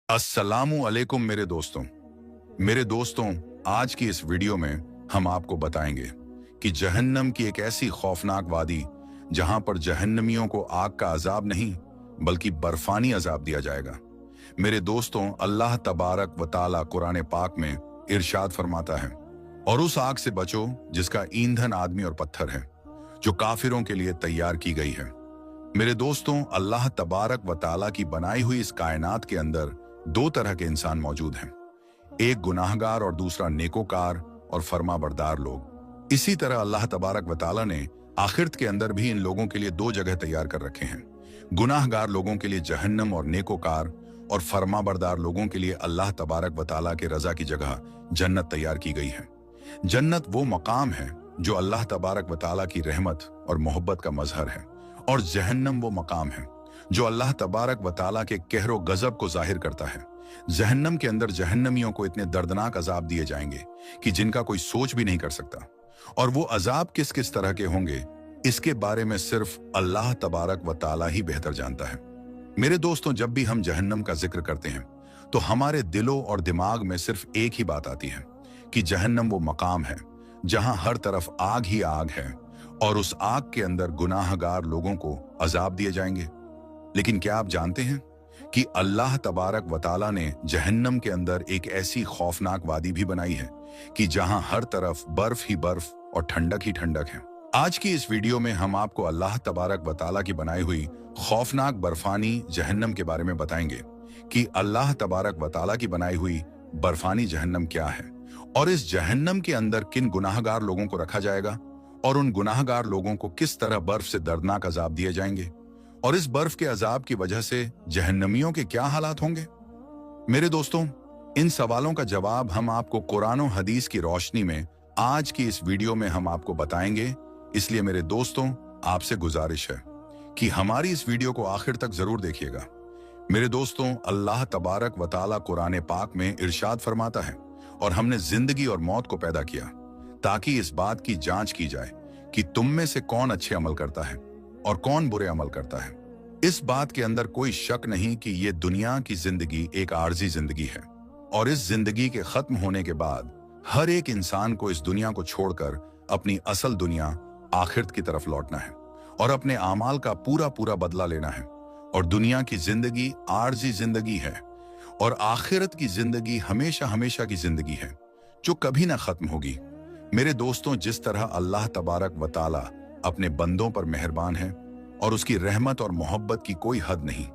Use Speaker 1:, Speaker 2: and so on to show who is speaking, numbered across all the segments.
Speaker 1: अस्सलामु अलैकुम मेरे दोस्तों, आज की इस वीडियो में हम आपको बताएंगे कि जहन्नम की एक ऐसी खौफनाक वादी जहां पर जहन्नमियों को आग का अजाब नहीं बल्कि बर्फानी अजाब दिया जाएगा। मेरे दोस्तों, अल्लाह तबारक व ताला कुरान पाक में इरशाद फरमाता है, और उस आग से बचो जिसका ईंधन आदमी और पत्थर है, जो काफिरों के लिए तैयार की गई है। मेरे दोस्तों, अल्लाह तबारक व ताला की बनाई हुई इस कायनात के अंदर दो तरह के इंसान मौजूद हैं, एक गुनाहगार और दूसरा नेकोकार और फर्माबरदार लोग। इसी तरह अल्लाह तबारक व ताला ने आखिरत के अंदर भी इन लोगों के लिए दो जगह तैयार कर रखे हैं। गुनाहगार लोगों के लिए जहन्नम और नेकोकार और फर्माबरदार लोगों के लिए अल्लाह तबारक व ताला के रजा की जगह जन्नत तैयार की गई है। जन्नत वो मकाम है जो अल्लाह तबारक व ताला की रहमत और मोहब्बत का मजहर है, और जहन्नम वो मकाम है जो अल्लाह तबारक व ताला के कहरो गजब को जाहिर करता है। जहन्नम के अंदर जहन्नमियों को इतने दर्दनाक अजाब दिए जाएंगे कि जिनका कोई सोच भी नहीं कर सकता, और वो अजाब किस किस तरह के होंगे इसके बारे में सिर्फ अल्लाह तबारक व ताला ही बेहतर जानता है। मेरे दोस्तों, जब भी हम जहन्नम का जिक्र करते हैं तो हमारे दिलों और दिमाग में सिर्फ एक ही बात आती है कि जहन्नम वो मकाम है जहां हर तरफ आग ही आग है, और उस आग के अंदर गुनाहगार लोगों को अजाब दिए जाएंगे। लेकिन क्या आप जानते हैं कि अल्लाह तबारक व ताला ने जहन्नम के अंदर एक ऐसी खौफनाक वादी भी बनाई है कि जहां हर तरफ बर्फ ही बर्फ और ठंडक ही ठंडक है। आज की इस वीडियो में हम आपको अल्लाह तबारक व ताला की बनाई हुई खौफनाक बर्फानी जहन्नम के बारे में बताएंगे कि अल्लाह तबारक व ताला की बनाई हुई बर्फानी जहन्नम क्या है, और इस जहन्नम के अंदर किन गुनाहगार लोगों को रखा जाएगा, और उन गुनाहगार लोगों को किस तरह बर्फ से दर्दनाक अजाब दिए जाएंगे, और इस बर्फ के अजाब की वजह से जहन्नमियों के क्या हालात होंगे। मेरे दोस्तों, इन सवालों का जवाब हम आपको कुरान और हदीस की रोशनी में आज की इस वीडियो में हम आपको बताएंगे। इसलिए मेरे दोस्तों, आपसे गुजारिश है कि हमारी इस वीडियो को आखिर तक जरूर देखिएगा। मेरे दोस्तों, अल्लाह तबारक व ताला कुरान पाक में इरशाद फरमाता है, और हमने जिंदगी और मौत को पैदा किया ताकि इस बात की जांच की जाए कि तुम में से कौन अच्छे अमल करता है और कौन बुरे अमल करता है। इस बात के अंदर कोई शक नहीं कि ये दुनिया की जिंदगी एक आर्जी जिंदगी है, और इस जिंदगी के खत्म होने के बाद हर एक इंसान को इस दुनिया को छोड़कर अपनी असल दुनिया आखिरत की तरफ लौटना है और अपने आमाल का पूरा पूरा बदला लेना है। और दुनिया की जिंदगी आर्जी जिंदगी है, और आखिरत की जिंदगी हमेशा हमेशा की जिंदगी है जो कभी ना खत्म होगी। मेरे दोस्तों, जिस तरह अल्लाह तबारक व ताला अपने बंदों पर मेहरबान है और उसकी रहमत और मोहब्बत की कोई हद नहीं,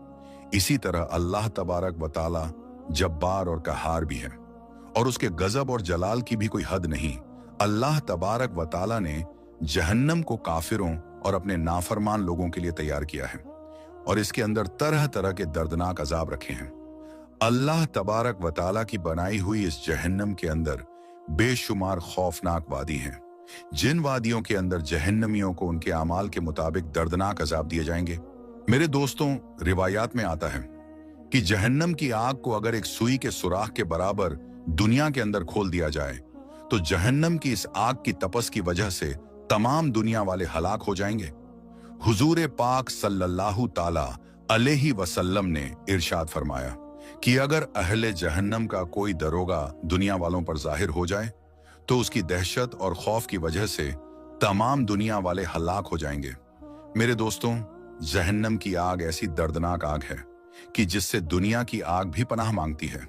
Speaker 1: इसी तरह अल्लाह तबारक व ताला जब्बार और कहार भी है, और उसके गजब और जलाल की भी कोई हद नहीं। अल्लाह तबारक व ताला ने जहन्नम को काफिरों और अपने नाफरमान लोगों के लिए तैयार किया है, और इसके अंदर तरह तरह के दर्दनाक अजाब रखे हैं। अल्लाह तबारक व ताला की बनाई हुई इस जहन्नम के अंदर बेशुमार खौफनाक वादी हैं, जिन वादियों के अंदर जहन्नमियों को उनके अमाल के मुताबिक दर्दनाक अजाब दिए जाएंगे। मेरे दोस्तों, रिवायात में आता है कि जहन्नम की आग को अगर एक सुई के सुराख के बराबर दुनिया के अंदर खोल दिया जाए तो जहन्नम की इस आग की तपस की वजह से तमाम दुनिया वाले हलाक हो जाएंगे। हुजूर पाक सल्लल्लाहु ताला अलैहि वसल्लम ने इरशाद फरमाया कि अगर अहले जहन्नम का कोई दरोगा दुनिया वालों पर जाहिर हो जाए तो उसकी दहशत और खौफ की वजह से तमाम दुनिया वाले हलाक हो जाएंगे। मेरे दोस्तों, जहन्नम की आग ऐसी दर्दनाक आग है कि जिससे दुनिया की आग भी पनाह मांगती है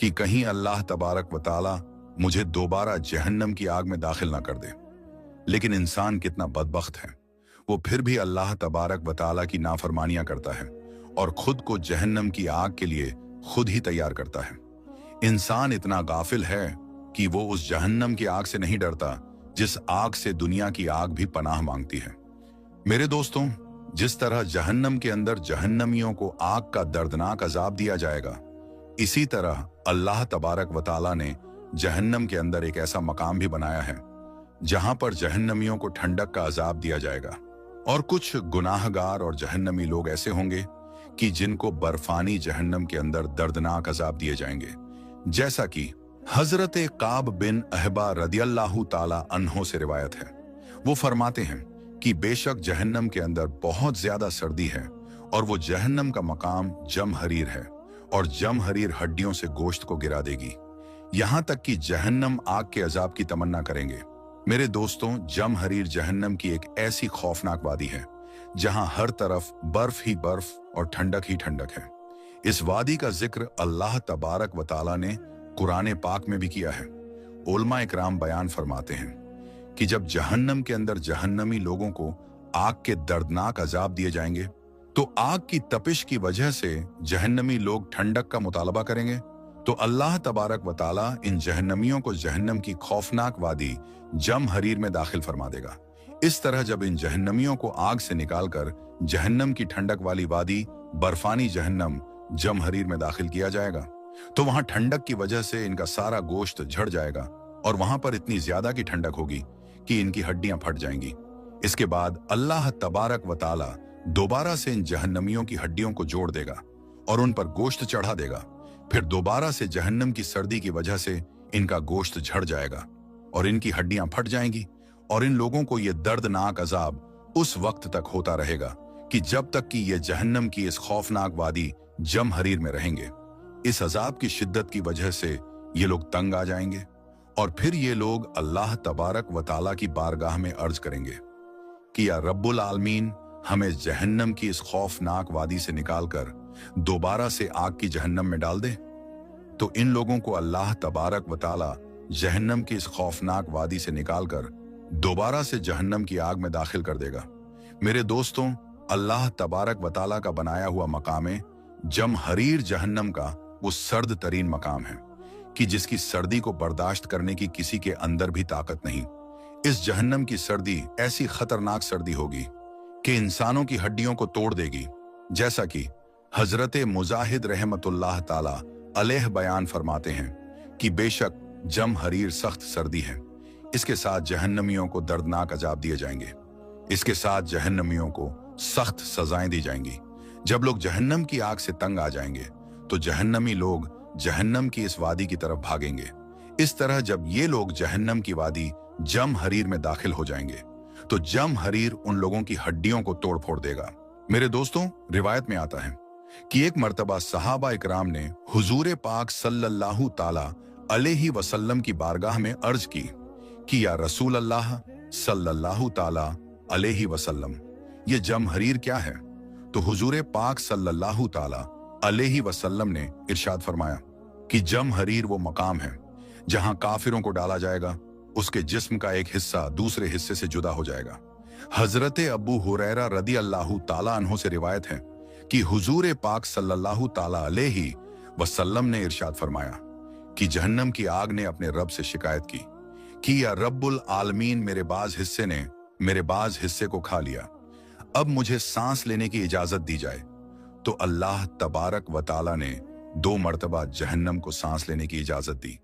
Speaker 1: कि कहीं अल्लाह तबारक व ताला मुझे दोबारा जहन्नम की आग में दाखिल ना कर दे। लेकिन इंसान कितना बदबख्त है, वो फिर भी अल्लाह तबारक व ताला की नाफरमानियां करता है और खुद को जहन्नम की आग के लिए खुद ही तैयार करता है। इंसान इतना गाफिल है कि वो उस जहन्नम की आग से नहीं डरता जिस आग से दुनिया की आग भी पनाह मांगती है। मेरे दोस्तों, जिस तरह जहन्नम के अंदर जहन्नमियों को आग का दर्दनाक अजाब दिया जाएगा, इसी तरह अल्लाह तबारक व ताला ने जहन्नम के अंदर एक ऐसा मकाम भी बनाया है जहां पर जहन्नमियों को ठंडक का अजाब दिया जाएगा। और कुछ गुनाहगार और जहन्नमी लोग ऐसे होंगे कि जिनको बर्फानी जहन्नम के अंदर दर्दनाक अजाब दिए जाएंगे, जैसा कि हजरत काब बिन अहबा रदियल्लाहु ताला अन्हो से रिवायत है। वो फरमाते हैं कि बेशक जहन्नम के अंदर बहुत ज्यादा सर्दी है, और वो जहन्नम का मकाम जमहरीर है, और जमहरीर हड्डियों से गोश्त को गिरा देगी, यहां तक कि जहन्नम आग के अजाब की तमन्ना करेंगे। मेरे दोस्तों, जमहरीर जहन्नम की एक ऐसी खौफनाक वादी है जहां हर तरफ बर्फ ही बर्फ और ठंडक ही ठंडक है। इस वादी का जिक्र अल्लाह तबारक व ताला ने कुरान पाक में भी किया है। उलमा इकराम बयान फरमाते हैं कि जब जहन्नम के अंदर जहन्नमी लोगों को आग के दर्दनाक अजाब दिए जाएंगे तो आग की तपिश की वजह से जहन्नमी लोग ठंडक का मुतालबा करेंगे, तो अल्लाह तबारक व ताला इन जहन्नमियों को जहन्नम की खौफनाक वादी जमहरीर में दाखिल फरमा देगा। इस तरह जब इन जहन्नमियों को आग से निकालकर जहन्नम की ठंडक वाली वादी बर्फानी जहन्नम जमहरीर में दाखिल किया जाएगा, तो वहां ठंडक की वजह से इनका सारा गोश्त झड़ जाएगा और वहां पर इतनी ज्यादा की ठंडक होगी कि इनकी हड्डियां फट जाएंगी। इसके बाद अल्लाह तबारक व ताला दोबारा से इन जहन्नमियों की हड्डियों को जोड़ देगा और उन पर गोश्त चढ़ा देगा। फिर दोबारा से जहन्नम की सर्दी की वजह से इनका गोश्त झड़ जाएगा और इनकी हड्डियां फट जाएंगी और इन लोगों को यह दर्दनाक अजाब उस वक्त तक होता रहेगा कि जब तक कि ये जहन्नम की इस खौफनाक वादी जमहरीर में रहेंगे। इस अजाब की शिद्दत की वजह से ये लोग तंग आ जाएंगे और फिर ये लोग अल्लाह तबारक व ताला की बारगाह में अर्ज करेंगे कि या रब्बुल आलमीन, हमें जहन्नम की इस खौफनाक वादी से निकालकर दोबारा से आग की जहन्नम में डाल दे। तो इन लोगों को अल्लाह तबारक व ताला जहन्नम की इस खौफनाक वादी से निकालकर दोबारा से जहन्नम की आग में दाखिल कर देगा। मेरे दोस्तों, अल्लाह तबारक व ताला का बनाया हुआ मकाम जमहरीर जहन्नम का वो सर्द तरीन मकाम है कि जिसकी सर्दी को बर्दाश्त करने की किसी के अंदर भी ताकत नहीं। इस जहन्नम की सर्दी ऐसी खतरनाक सर्दी होगी कि इंसानों की हड्डियों को तोड़ देगी, जैसा कि हजरत मुजाहिद रहमतुल्लाह ताला अलैह बयान फरमाते हैं कि बेशक जमहरीर सख्त सर्दी है, इसके साथ जहन्नमियों को दर्दनाक अजाब दिए जाएंगे, इसके साथ जहन्नमियों को सख्त सजाएं दी जाएंगी। जब लोग जहन्नम की आग से तंग आ जाएंगे तो जहन्नमी लोग जहन्नम की इस वादी की तरफ भागेंगे। इस तरह जब ये लोग जहन्नम की वादी जमहरीर में दाखिल हो जाएंगे तो जमहरीर उन लोगों की हड्डियों को तोड़ फोड़ देगा। मेरे दोस्तों, रिवायत में आता है कि एक मर्तबा सहाबा इकराम ने हुजूर पाक सल्लल्लाहु ताला अलैहि वसल्लम की बारगाह में अर्ज की कि या रसूल अल्लाह सल्लल्लाहु ताला अलैहि वसल्लम, ये जमहरीर क्या है? तो हुजूर पाक सल्लल्लाहु ताला अलैहि वसल्लम ने इरशाद फरमाया कि जमहरीर वो मकाम है जहां काफिरों को डाला जाएगा, उसके जिस्म का एक हिस्सा दूसरे हिस्से से जुदा हो जाएगा। हजरत अबू हुरैरा रदी अल्लाहु ताला अन्हु से रिवायत है कि हुजूर पाक सल्लल्लाहु ताला अलैहि वसल्लम ने इरशाद फरमाया कि जहन्नम की आग ने अपने रब से शिकायत की कि या रब्बुल आलमीन, मेरे बाज हिस्से ने मेरे बाज हिस्से को खा लिया, अब मुझे सांस लेने की इजाजत दी जाए। तो अल्लाह तबारक व ताला ने 2 मर्तबा जहन्नम को सांस लेने की इजाजत दी,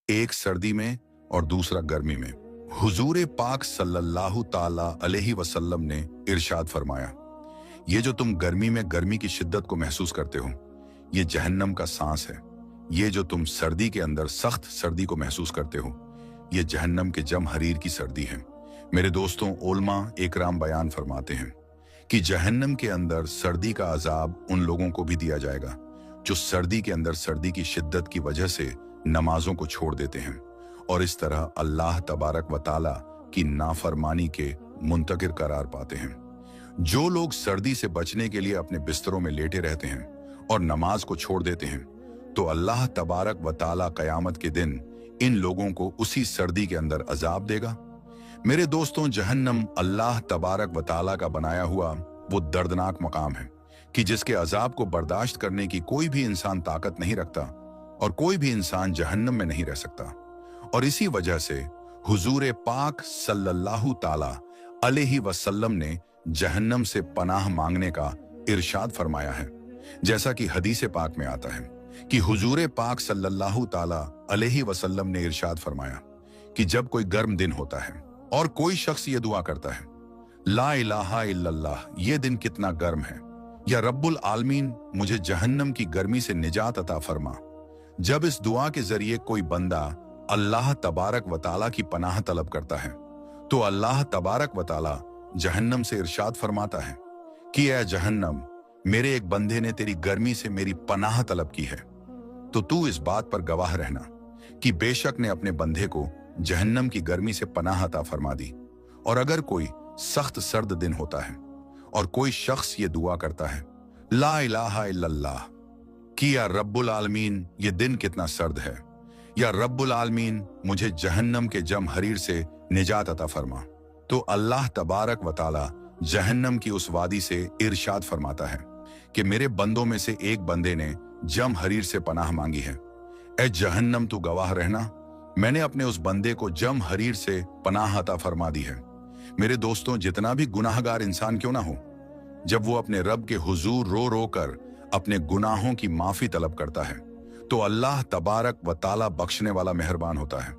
Speaker 1: एक सर्दी में और दूसरा गर्मी में। हुजूर पाक सल्लल्लाहु ताला अलैहि वसल्लम ने इरशाद फरमाया, ये जो तुम गर्मी में गर्मी की शिद्दत को महसूस करते हो, ये जहन्नम का सांस है। ये जो तुम सर्दी के अंदर सख्त सर्दी को महसूस करते हो, ये जहन्नम के जमहरीर की सर्दी है। मेरे दोस्तों, उलमा इकराम बयान फरमाते हैं कि जहन्नम के अंदर सर्दी का अजाब उन लोगों को भी दिया जाएगा जो सर्दी के अंदर सर्दी की शिद्दत की वजह से नमाजों को छोड़ देते हैं और इस तरह अल्लाह तबारक व ताला की नाफरमानी के मुंतकिर करार पाते हैं। जो लोग सर्दी से बचने के लिए अपने बिस्तरों में लेटे रहते हैं और नमाज को छोड़ देते हैं, तो अल्लाह तबारक व ताला कयामत के दिन इन लोगों को उसी सर्दी के अंदर अजाब देगा। मेरे दोस्तों, जहन्नम अल्लाह तबारक व ताला का बनाया हुआ वो दर्दनाक मकाम है कि जिसके अजाब को बर्दाश्त करने की कोई भी इंसान ताकत नहीं रखता और कोई भी इंसान जहन्नम में नहीं रह सकता। और इसी वजह से हुजूर पाक सल्लल्लाहु ताला अलैहि वसल्लम ने जहन्नम से पनाह मांगने का इरशाद फरमाया है। जैसा कि हदीस पाक में आता है कि हुजूर पाक सल्लल्लाहु ताला अलैहि वसल्लम ने इरशाद फरमाया कि जब कोई गर्म दिन होता है और कोई शख्स ये दुआ करता है, ला इलाहा इल्लल्लाह, ये दिन कितना गर्म है, या रब्बुल आलमीन मुझे जहन्नम की गर्मी से निजात अता फरमा। जब इस दुआ के जरिए कोई बंदा अल्लाह तबारक व ताला की पनाह तलब करता है तो अल्लाह तबारक व ताला जहन्नम से इरशाद फरमाता है कि ऐ जहन्नम, मेरे एक बंदे ने तेरी गर्मी से मेरी पनाह तलब की है, तो तू इस बात पर गवाह रहना कि बेशक ने अपने बंदे को जहन्नम की गर्मी से पनाह अता फरमा दी। और अगर कोई सख्त सर्द दिन होता है और कोई शख्स ये दुआ करता है, ला इलाहा इल्लल्लाह, कि या रब्बुल आलमीन ये दिन कितना सर्द है, या रब्बुल आलमीन मुझे जहन्नम के जम हरीर से निजात अता फरमा, तो अल्लाह तबारक व ताला जहन्नम की उस वादी से इरशाद फरमाता है कि मेरे बंदों में से एक बंदे ने जम हरीर से पनाह मांगी है। ए जहन्नम तू गवाह रहना, मैंने अपने उस बंदे को जम हरीर से पनाह अता फरमा दी है। मेरे दोस्तों, जितना भी गुनाहगार इंसान क्यों ना हो, जब वो अपने रब के हुजूर रो रो कर अपने गुनाहों की माफी तलब करता है, तो अल्लाह तबारक व ताला बख्शने वाला मेहरबान होता है।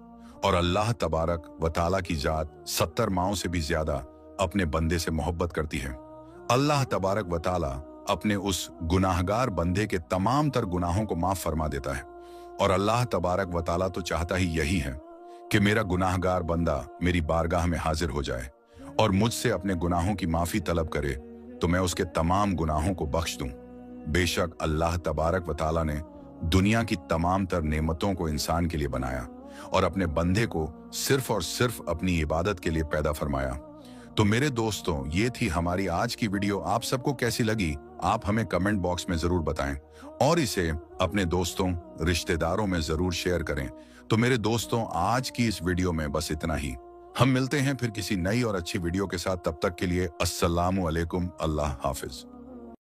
Speaker 1: और अल्लाह तबारक व ताला की जात 70 माओं से भी ज्यादा अपने बंदे से मोहब्बत करती है। अल्लाह तबारक व ताला अपने उस गुनाहगार बंदे के तमाम तर गुनाहों को माफ फरमा देता है। और अल्लाह तबारक व ताला तो चाहता ही यही है कि मेरा गुनाहगार बंदा मेरी बारगाह में हाजिर हो जाए और मुझसे अपने गुनाहों की माफी तलब करे, तो मैं उसके तमाम गुनाहों को बख्श दूं। बेशक अल्लाह तबारक व ताला ने दुनिया की तमाम तर नेमतों को इंसान के लिए बनाया और अपने बंदे को सिर्फ और सिर्फ अपनी इबादत के लिए पैदा फरमाया। तो मेरे दोस्तों, ये थी हमारी आज की वीडियो। आप सबको कैसी लगी आप हमें कमेंट बॉक्स में जरूर बताएं और इसे अपने दोस्तों रिश्तेदारों में जरूर शेयर करें। तो मेरे दोस्तों, आज की इस वीडियो में बस इतना ही। हम मिलते हैं फिर किसी नई और अच्छी वीडियो के साथ। तब तक के लिए अस्सलामु अलैकुम, अल्लाह हाफिज।